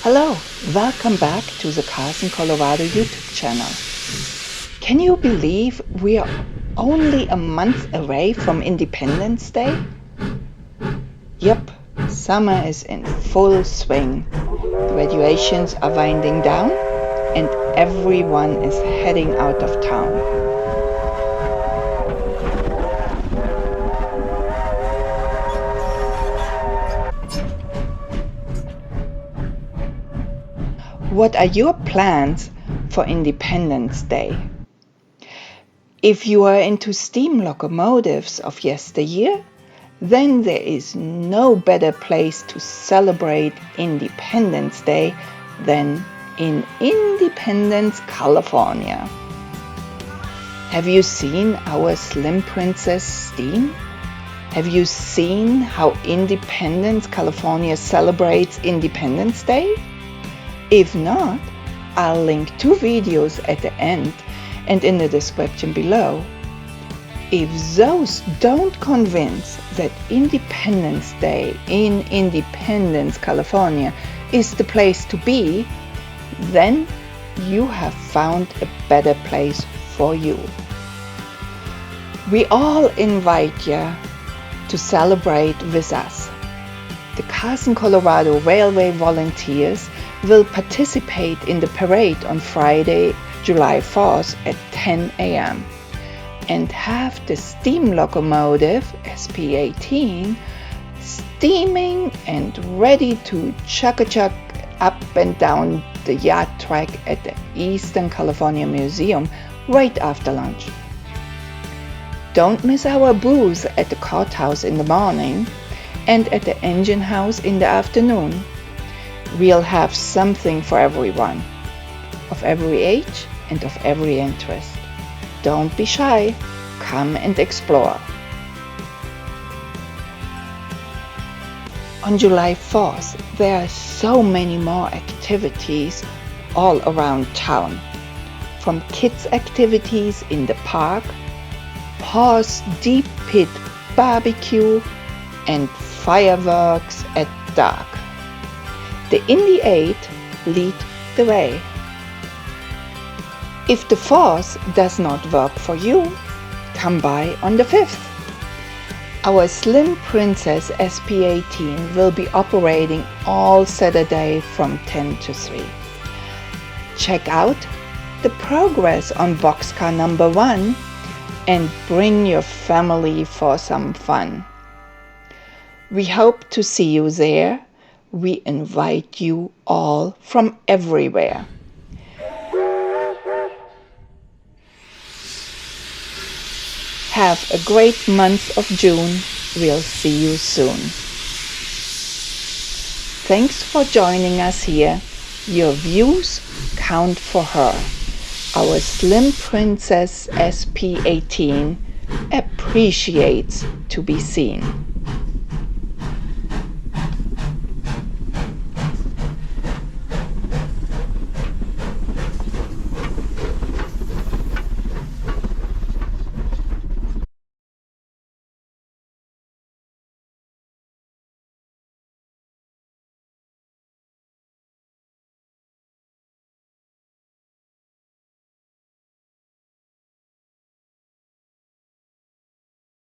Hello, welcome back to the Carson, Colorado YouTube channel. Can you believe we are only a month away from Independence Day? Yep, summer is in full swing. Graduations are winding down and everyone is heading out of town. What are your plans for Independence Day? If you are into steam locomotives of yesteryear, then there is no better place to celebrate Independence Day than in Independence, California. Have you seen our Slim Princess steam? Have you seen how Independence, California celebrates Independence Day? If not, I'll link 2 videos at the end and in the description below. If those don't convince that Independence Day in Independence, California is the place to be, then you have found a better place for you. We all invite you to celebrate with us. The Carson, Colorado Railway volunteers will participate in the parade on Friday, July 4th at 10 a.m. and have the steam locomotive SP18 steaming and ready to chugga-chug up and down the yacht track at the Eastern California Museum right after lunch. Don't miss our booth at the courthouse in the morning and at the engine house in the afternoon. We'll have something for everyone, of every age and of every interest. Don't be shy, come and explore. On July 4th, there are so many more activities all around town. From kids' activities in the park, Paws Deep Pit barbecue, and fireworks at dark. The Indy 8 lead the way. If the 4th does not work for you, come by on the 5th. Our Slim Princess SP18 will be operating all Saturday from 10 to 3. Check out the progress on boxcar number 1 and bring your family for some fun. We hope to see you there. We invite you all from everywhere. Have a great month of June. We'll see you soon. Thanks for joining us here. Your views count for her. Our Slim Princess SP18 appreciates to be seen.